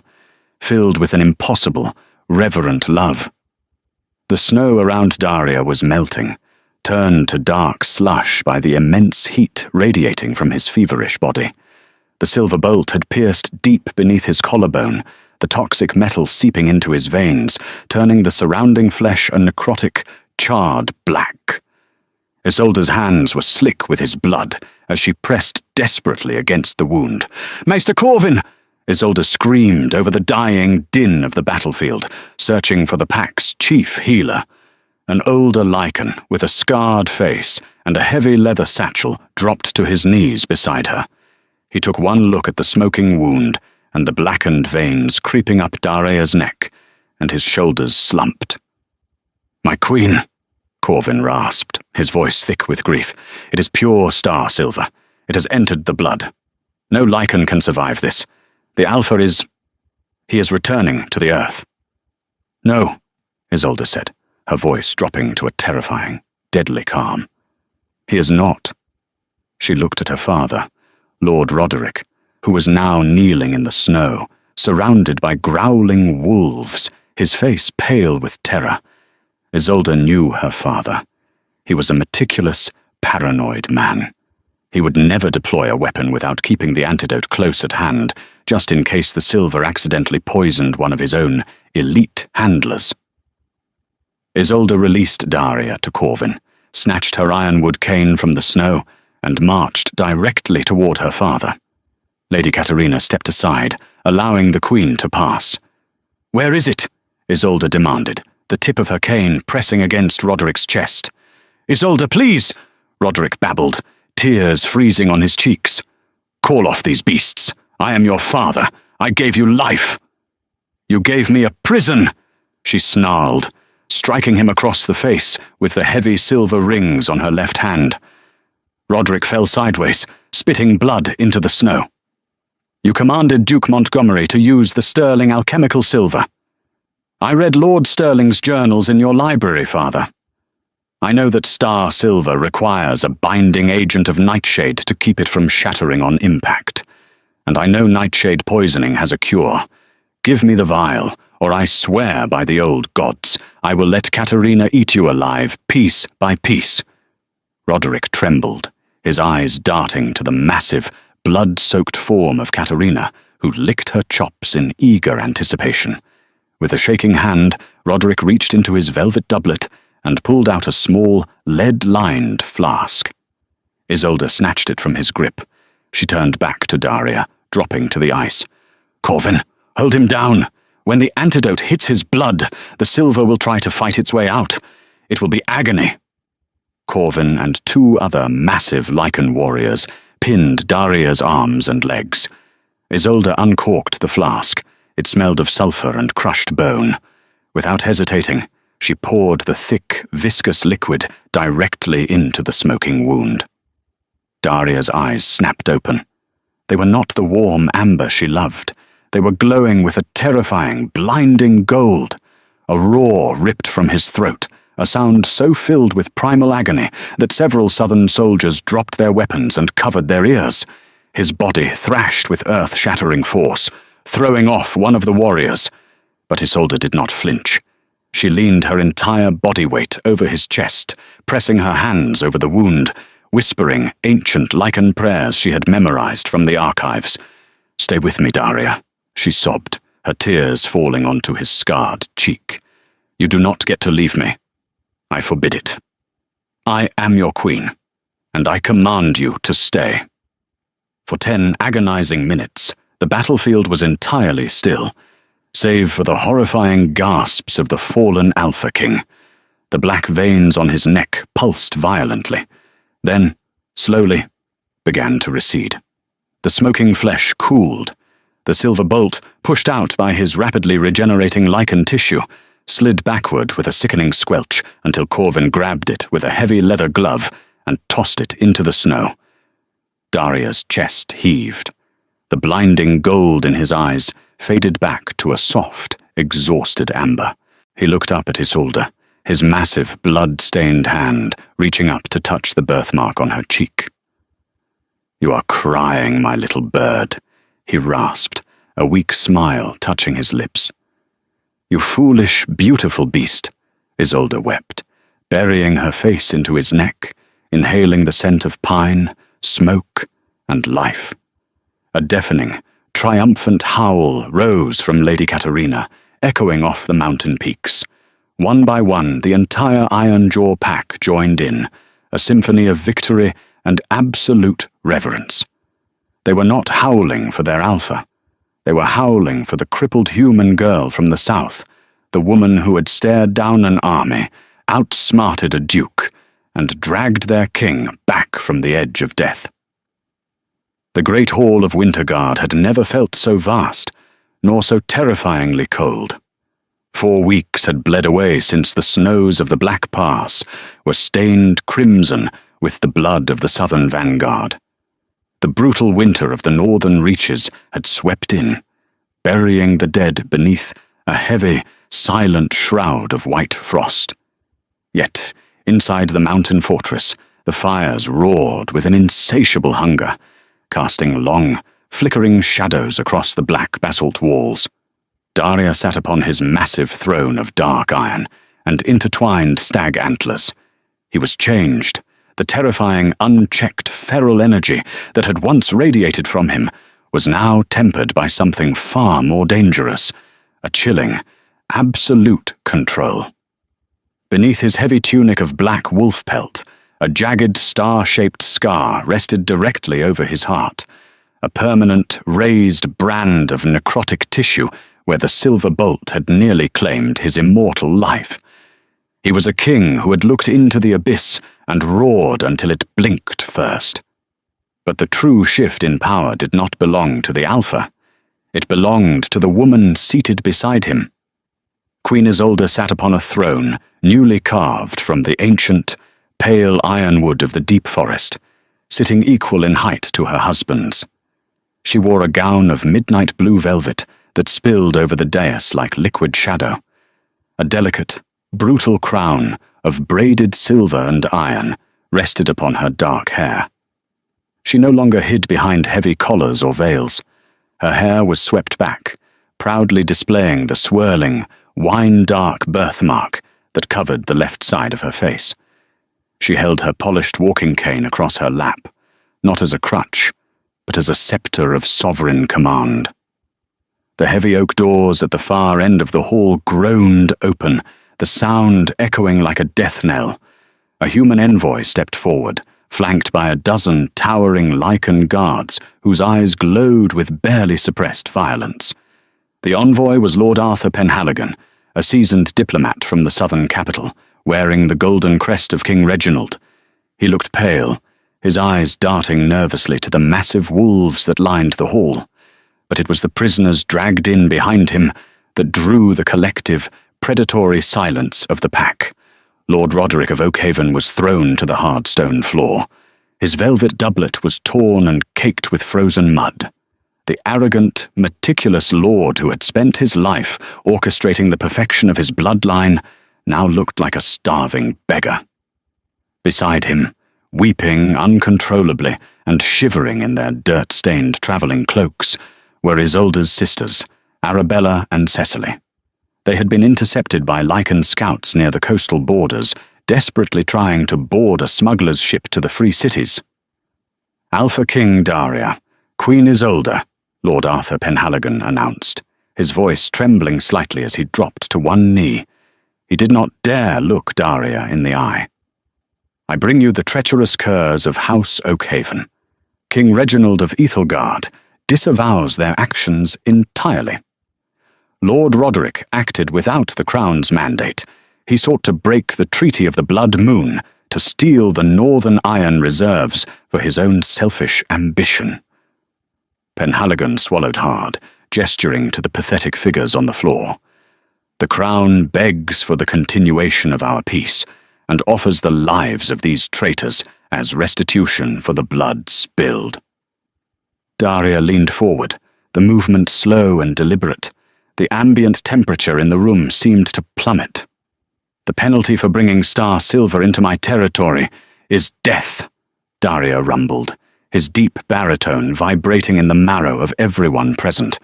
[SPEAKER 1] filled with an impossible, reverent love. The snow around Daria was melting, turned to dark slush by the immense heat radiating from his feverish body. The silver bolt had pierced deep beneath his collarbone, the toxic metal seeping into his veins, turning the surrounding flesh a necrotic, charred black. Isolde's hands were slick with his blood as she pressed desperately against the wound. "Maester Corvin!" Isolde screamed over the dying din of the battlefield, searching for the pack's chief healer. An older Lycan with a scarred face and a heavy leather satchel dropped to his knees beside her. He took one look at the smoking wound and the blackened veins creeping up Daria's neck, and his shoulders slumped. "My queen," Corvin rasped, his voice thick with grief. "It is pure star silver. It has entered the blood. No Lycan can survive this. The Alpha is... he is returning to the earth." "No," Isolde said, her voice dropping to a terrifying, deadly calm. "He is not." She looked at her father, Lord Roderick, who was now kneeling in the snow, surrounded by growling wolves, his face pale with terror. Isolde knew her father. He was a meticulous, paranoid man. He would never deploy a weapon without keeping the antidote close at hand, just in case the silver accidentally poisoned one of his own elite handlers. Isolde released Daria to Corvin, snatched her ironwood cane from the snow, and marched directly toward her father. Lady Katarina stepped aside, allowing the Queen to pass. "Where is it?" Isolde demanded, the tip of her cane pressing against Roderick's chest. "Isolde, please!" Roderick babbled, tears freezing on his cheeks. "Call off these beasts. I am your father. I gave you life." "You gave me a prison," she snarled, striking him across the face with the heavy silver rings on her left hand. Roderick fell sideways, spitting blood into the snow. "You commanded Duke Montgomery to use the sterling alchemical silver. I read Lord Sterling's journals in your library, father. I know that star silver requires a binding agent of nightshade to keep it from shattering on impact. And I know nightshade poisoning has a cure. Give me the vial, or I swear by the old gods, I will let Katarina eat you alive, piece by piece." Roderick trembled, his eyes darting to the massive, blood-soaked form of Katarina, who licked her chops in eager anticipation. With a shaking hand, Roderick reached into his velvet doublet and pulled out a small, lead-lined flask. Isolde snatched it from his grip. She turned back to Daria, dropping to the ice. "Corvin, hold him down. When the antidote hits his blood, the silver will try to fight its way out. It will be agony." Corvin and two other massive Lycan warriors pinned Daria's arms and legs. Isolde uncorked the flask. It smelled of sulphur and crushed bone. Without hesitating, she poured the thick, viscous liquid directly into the smoking wound. Daria's eyes snapped open. They were not the warm amber she loved. They were glowing with a terrifying, blinding gold. A roar ripped from his throat, a sound so filled with primal agony that several Southern soldiers dropped their weapons and covered their ears. His body thrashed with earth-shattering force, throwing off one of the warriors. But Isolde did not flinch. She leaned her entire body weight over his chest, pressing her hands over the wound, whispering ancient Lycan prayers she had memorized from the archives. "Stay with me, Daria," she sobbed, her tears falling onto his scarred cheek. "You do not get to leave me. I forbid it. I am your queen, and I command you to stay." For 10 agonizing minutes, the battlefield was entirely still, save for the horrifying gasps of the fallen Alpha King. The black veins on his neck pulsed violently, then, slowly, began to recede. The smoking flesh cooled. The silver bolt, pushed out by his rapidly regenerating Lycan tissue, slid backward with a sickening squelch until Corvin grabbed it with a heavy leather glove and tossed it into the snow. Daria's chest heaved. The blinding gold in his eyes faded back to a soft, exhausted amber. He looked up at Isolde, his massive, blood-stained hand reaching up to touch the birthmark on her cheek. "You are crying, my little bird," he rasped, a weak smile touching his lips. "You foolish, beautiful beast," Isolde wept, burying her face into his neck, inhaling the scent of pine, smoke, and life. A deafening, triumphant howl rose from Lady Katerina, echoing off the mountain peaks. One by one, the entire Ironjaw pack joined in, a symphony of victory and absolute reverence. They were not howling for their alpha. They were howling for the crippled human girl from the south, the woman who had stared down an army, outsmarted a duke, and dragged their king back from the edge of death. The great hall of Winterguard had never felt so vast, nor so terrifyingly cold. 4 weeks had bled away since the snows of the Black Pass were stained crimson with the blood of the southern vanguard. The brutal winter of the northern reaches had swept in, burying the dead beneath a heavy, silent shroud of white frost. Yet, inside the mountain fortress, the fires roared with an insatiable hunger, casting long, flickering shadows across the black basalt walls. Daria sat upon his massive throne of dark iron and intertwined stag antlers. He was changed. The terrifying, unchecked feral energy that had once radiated from him was now tempered by something far more dangerous, a chilling, absolute control. Beneath his heavy tunic of black wolf pelt, a jagged star-shaped scar rested directly over his heart, a permanent, raised brand of necrotic tissue where the silver bolt had nearly claimed his immortal life. He was a king who had looked into the abyss and roared until it blinked first. But the true shift in power did not belong to the Alpha. It belonged to the woman seated beside him. Queen Isolde sat upon a throne newly carved from the ancient, pale ironwood of the deep forest, sitting equal in height to her husband's. She wore a gown of midnight blue velvet that spilled over the dais like liquid shadow. A delicate, brutal crown of braided silver and iron rested upon her dark hair. She no longer hid behind heavy collars or veils. Her hair was swept back, proudly displaying the swirling, wine-dark birthmark that covered the left side of her face. She held her polished walking cane across her lap, not as a crutch, but as a scepter of sovereign command. The heavy oak doors at the far end of the hall groaned open, the sound echoing like a death knell. A human envoy stepped forward, flanked by a dozen towering Lycan guards whose eyes glowed with barely suppressed violence. The envoy was Lord Arthur Penhaligon, a seasoned diplomat from the southern capital, wearing the golden crest of King Reginald. He looked pale, his eyes darting nervously to the massive wolves that lined the hall. But it was the prisoners dragged in behind him that drew the collective, predatory silence of the pack. Lord Roderick of Oakhaven was thrown to the hard stone floor. His velvet doublet was torn and caked with frozen mud. The arrogant, meticulous lord who had spent his life orchestrating the perfection of his bloodline now looked like a starving beggar. Beside him, weeping uncontrollably and shivering in their dirt-stained travelling cloaks, were Isolde's sisters, Arabella and Cecily. They had been intercepted by Lycan scouts near the coastal borders, desperately trying to board a smuggler's ship to the Free Cities. "Alpha King Daria, Queen Isolde," Lord Arthur Penhaligon announced, his voice trembling slightly as he dropped to one knee. He did not dare look Daria in the eye. "I bring you the treacherous curs of House Oakhaven. King Reginald of Ethelgard disavows their actions entirely. Lord Roderick acted without the Crown's mandate. He sought to break the Treaty of the Blood Moon, to steal the Northern Iron Reserves for his own selfish ambition." Penhaligon swallowed hard, gesturing to the pathetic figures on the floor. "The Crown begs for the continuation of our peace, and offers the lives of these traitors as restitution for the blood spilled." Daria leaned forward, the movement slow and deliberate. The ambient temperature in the room seemed to plummet. "The penalty for bringing Star Silver into my territory is death," Daria rumbled, his deep baritone vibrating in the marrow of everyone present.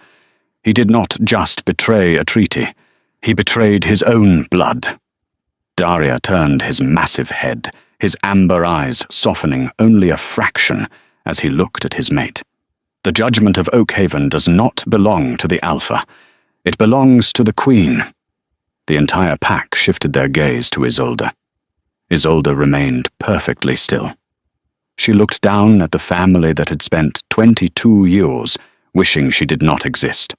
[SPEAKER 1] He did not just betray a treaty, he betrayed his own blood. Daria turned his massive head, his amber eyes softening only a fraction as he looked at his mate. "The judgment of Oakhaven does not belong to the Alpha. It belongs to the Queen." The entire pack shifted their gaze to Isolde. Isolde remained perfectly still. She looked down at the family that had spent 22 years wishing she did not exist.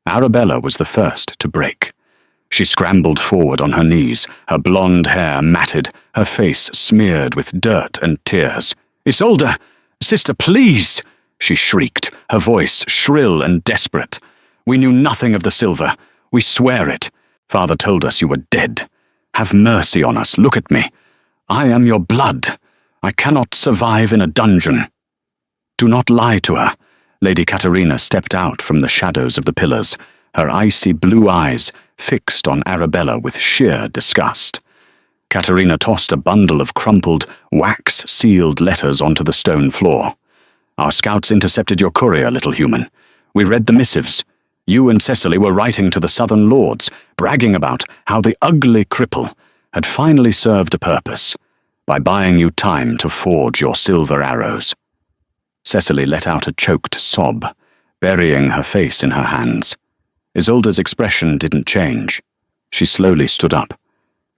[SPEAKER 1] Arabella was the first to break. She scrambled forward on her knees, her blonde hair matted, her face smeared with dirt and tears. "Isolde! Sister, please!" she shrieked, her voice shrill and desperate. "We knew nothing of the silver. We swear it. Father told us you were dead. Have mercy on us. Look at me. I am your blood. I cannot survive in a dungeon." "Do not lie to her." Lady Katerina stepped out from the shadows of the pillars, her icy blue eyes fixed on Arabella with sheer disgust. Katerina tossed a bundle of crumpled, wax-sealed letters onto the stone floor. "Our scouts intercepted your courier, little human. We read the missives. You and Cecily were writing to the Southern Lords, bragging about how the ugly cripple had finally served a purpose by buying you time to forge your silver arrows." Cecily let out a choked sob, burying her face in her hands. Isolde's expression didn't change. She slowly stood up.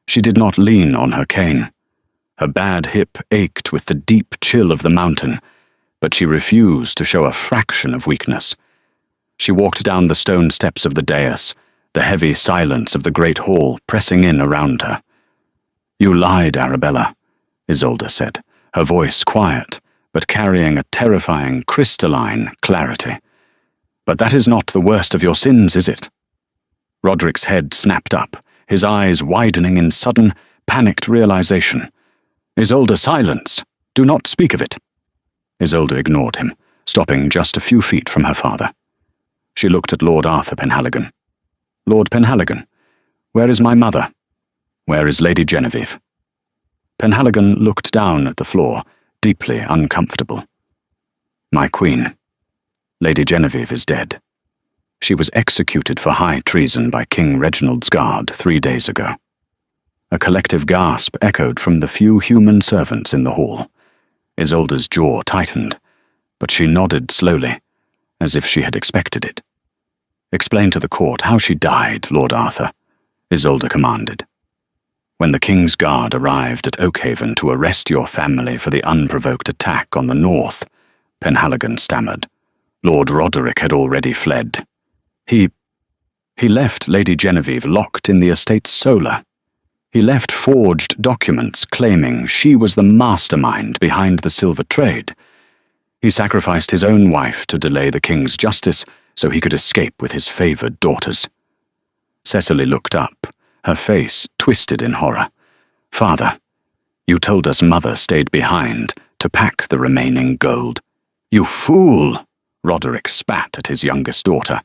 [SPEAKER 1] She did not lean on her cane. Her bad hip ached with the deep chill of the mountain, but she refused to show a fraction of weakness. She walked down the stone steps of the dais, the heavy silence of the great hall pressing in around her. "You lied, Arabella," Isolde said, her voice quiet, but carrying a terrifying, crystalline clarity. "But that is not the worst of your sins, is it?" Roderick's head snapped up, his eyes widening in sudden, panicked realization. "Isolde, silence! Do not speak of it!" Isolde ignored him, stopping just a few feet from her father. She looked at Lord Arthur Penhaligon. "Lord Penhaligon, where is my mother? Where is Lady Genevieve?" Penhaligon looked down at the floor, deeply uncomfortable. "My queen, Lady Genevieve is dead. She was executed for high treason by King Reginald's guard 3 days ago." A collective gasp echoed from the few human servants in the hall. Isolde's jaw tightened, but she nodded slowly, as if she had expected it. "Explain to the court how she died, Lord Arthur," Isolde commanded. "When the King's Guard arrived at Oakhaven to arrest your family for the unprovoked attack on the north," Penhaligon stammered, "Lord Roderick had already fled. He left Lady Genevieve locked in the estate's solar. He left forged documents claiming she was the mastermind behind the silver trade. He sacrificed his own wife to delay the king's justice so he could escape with his favored daughters." Cecily looked up, her face twisted in horror. "Father, you told us Mother stayed behind to pack the remaining gold." "You fool!" Roderick spat at his youngest daughter.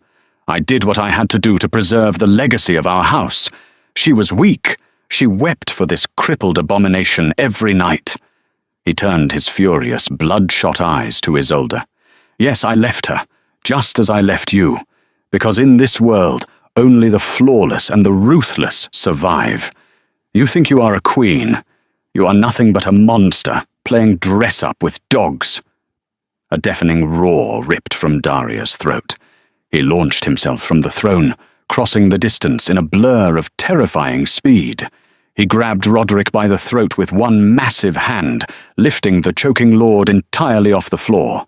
[SPEAKER 1] "I did what I had to do to preserve the legacy of our house. She was weak. She wept for this crippled abomination every night. He turned his furious, bloodshot eyes to Isolde. Yes, I left her, just as I left you, because in this world only the flawless and the ruthless survive. You think you are a queen. You are nothing but a monster, playing dress-up with dogs. A deafening roar ripped from Daria's throat. He launched himself from the throne, crossing the distance in a blur of terrifying speed. He grabbed Roderick by the throat with one massive hand, lifting the choking lord entirely off the floor.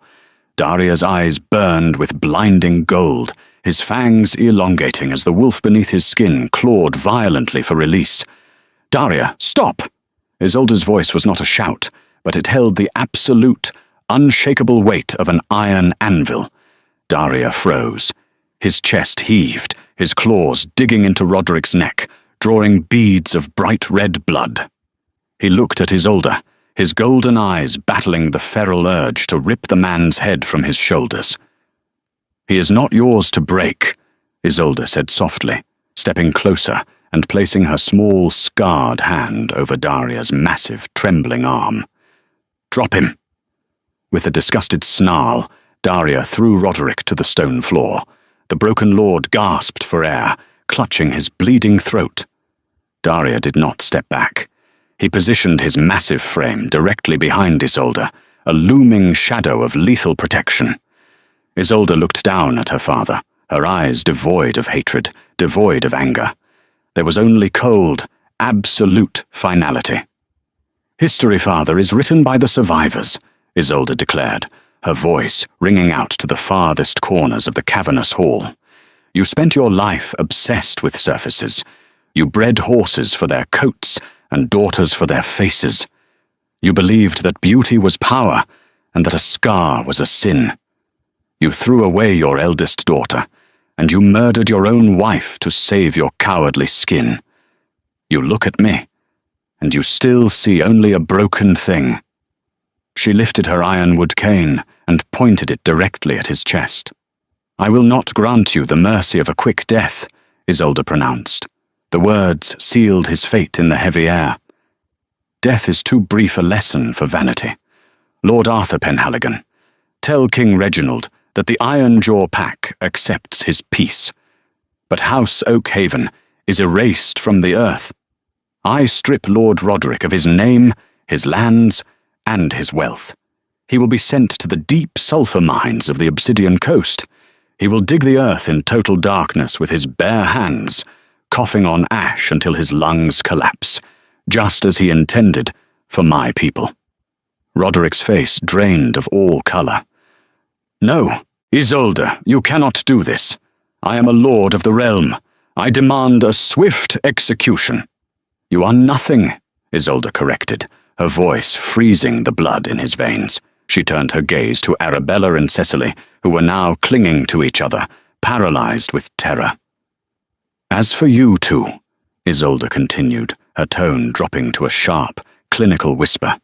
[SPEAKER 1] Daria's eyes burned with blinding gold, his fangs elongating as the wolf beneath his skin clawed violently for release. "Daria, stop!" Isolde's voice was not a shout, but it held the absolute, unshakable weight of an iron anvil. Daria froze. His chest heaved, his claws digging into Roderick's neck, drawing beads of bright red blood. He looked at Isolde, his golden eyes battling the feral urge to rip the man's head from his shoulders. "He is not yours to break," Isolde said softly, stepping closer and placing her small, scarred hand over Daria's massive, trembling arm. "Drop him." With a disgusted snarl, Daria threw Roderick to the stone floor. The broken lord gasped for air, clutching his bleeding throat. Daria did not step back. He positioned his massive frame directly behind Isolde, a looming shadow of lethal protection. Isolde looked down at her father, her eyes devoid of hatred, devoid of anger. There was only cold, absolute finality. "History, father, is written by the survivors," Isolde declared, her voice ringing out to the farthest corners of the cavernous hall. "You spent your life obsessed with surfaces. You bred horses for their coats and daughters for their faces. You believed that beauty was power and that a scar was a sin. You threw away your eldest daughter, and you murdered your own wife to save your cowardly skin. You look at me, and you still see only a broken thing." She lifted her ironwood cane and pointed it directly at his chest. "I will not grant you the mercy of a quick death," Isolde pronounced. The words sealed his fate in the heavy air. "Death is too brief a lesson for vanity. Lord Arthur Penhaligon, tell King Reginald that the Ironjaw Pack accepts his peace. But House Oakhaven is erased from the earth. I strip Lord Roderick of his name, his lands, and his wealth. He will be sent to the deep sulphur mines of the Obsidian Coast. He will dig the earth in total darkness with his bare hands, coughing on ash until his lungs collapse, just as he intended for my people." Roderick's face drained of all color. "No, Isolde, you cannot do this. I am a lord of the realm. I demand a swift execution." "You are nothing," Isolde corrected, her voice freezing the blood in his veins. She turned her gaze to Arabella and Cecily, who were now clinging to each other, paralyzed with terror. "As for you two," Isolde continued, her tone dropping to a sharp, clinical whisper,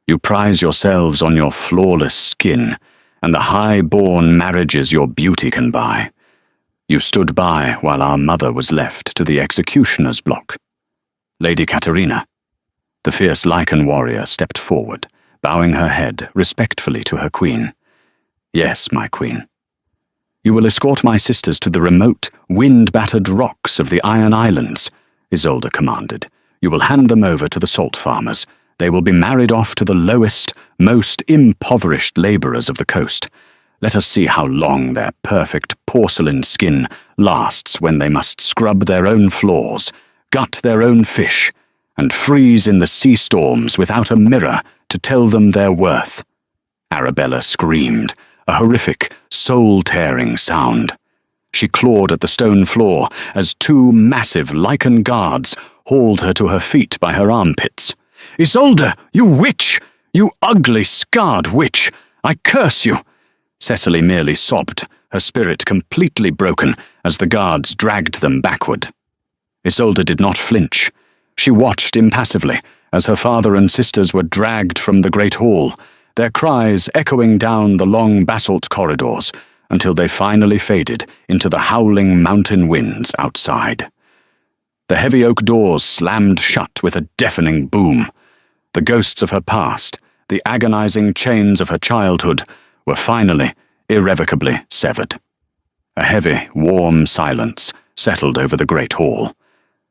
[SPEAKER 1] "you prize yourselves on your flawless skin and the high-born marriages your beauty can buy. You stood by while our mother was left to the executioner's block. Lady Katerina." The fierce Lycan warrior stepped forward, bowing her head respectfully to her queen. "Yes, my queen. You will escort my sisters to the remote, wind-battered rocks of the Iron Islands," Isolde commanded. "You will hand them over to the salt farmers. They will be married off to the lowest, most impoverished laborers of the coast. Let us see how long their perfect porcelain skin lasts when they must scrub their own floors, gut their own fish, and freeze in the sea storms without a mirror to tell them their worth." Arabella screamed, a horrific, soul-tearing sound. She clawed at the stone floor as two massive Lycan guards hauled her to her feet by her armpits. "Isolde, you witch! You ugly, scarred witch! I curse you!" Cecily merely sobbed, her spirit completely broken as the guards dragged them backward. Isolde did not flinch. She watched impassively as her father and sisters were dragged from the great hall, their cries echoing down the long basalt corridors until they finally faded into the howling mountain winds outside. The heavy oak doors slammed shut with a deafening boom. The ghosts of her past, the agonizing chains of her childhood, were finally, irrevocably severed. A heavy, warm silence settled over the great hall.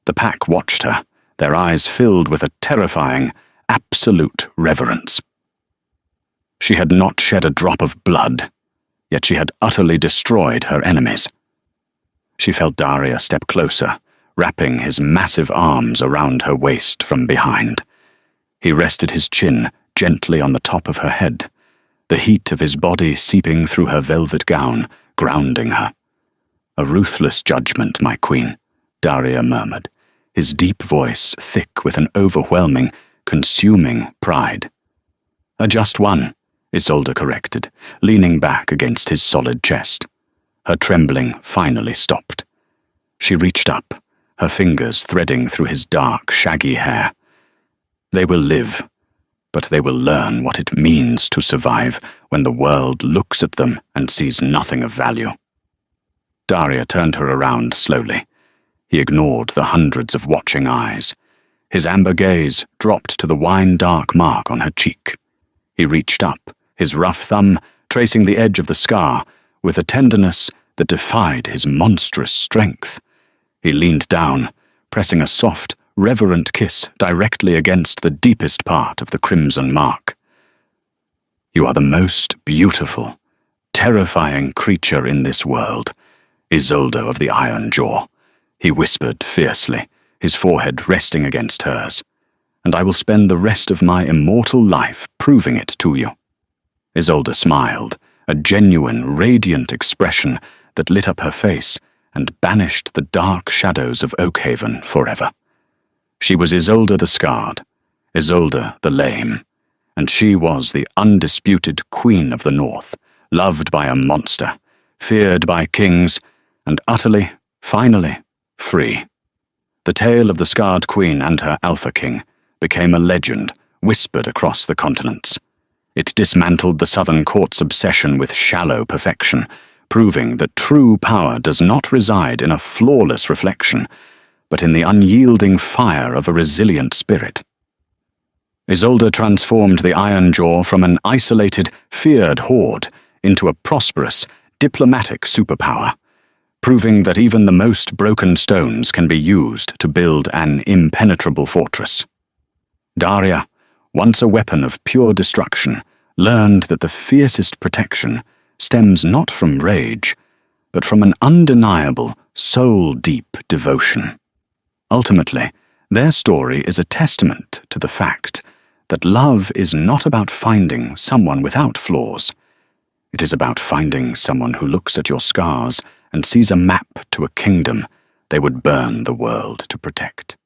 [SPEAKER 1] The pack watched her, their eyes filled with a terrifying, absolute reverence. She had not shed a drop of blood, yet she had utterly destroyed her enemies. She felt Daria step closer, wrapping his massive arms around her waist from behind. He rested his chin gently on the top of her head, the heat of his body seeping through her velvet gown, grounding her. "A ruthless judgment, my queen," Daria murmured, his deep voice thick with an overwhelming, consuming pride. "A just one," Isolde corrected, leaning back against his solid chest. Her trembling finally stopped. She reached up, her fingers threading through his dark, shaggy hair. "They will live, but they will learn what it means to survive when the world looks at them and sees nothing of value." Daria turned her around slowly. He ignored the hundreds of watching eyes. His amber gaze dropped to the wine-dark mark on her cheek. He reached up, his rough thumb tracing the edge of the scar with a tenderness that defied his monstrous strength. He leaned down, pressing a soft, reverent kiss directly against the deepest part of the crimson mark. "You are the most beautiful, terrifying creature in this world, Isolde of the Iron Jaw," he whispered fiercely, his forehead resting against hers. "And I will spend the rest of my immortal life proving it to you." Isolde smiled, a genuine, radiant expression that lit up her face and banished the dark shadows of Oakhaven forever. She was Isolde the Scarred, Isolde the Lame, and she was the undisputed Queen of the North, loved by a monster, feared by kings, and utterly, finally, free. The tale of the Scarred Queen and her Alpha King became a legend whispered across the continents. It dismantled the Southern Court's obsession with shallow perfection, proving that true power does not reside in a flawless reflection, but in the unyielding fire of a resilient spirit. Isolde transformed the Iron Jaw from an isolated, feared horde into a prosperous, diplomatic superpower, proving that even the most broken stones can be used to build an impenetrable fortress. Daria, once a weapon of pure destruction, learned that the fiercest protection stems not from rage, but from an undeniable, soul-deep devotion. Ultimately, their story is a testament to the fact that love is not about finding someone without flaws. It is about finding someone who looks at your scars and sees a map to a kingdom they would burn the world to protect.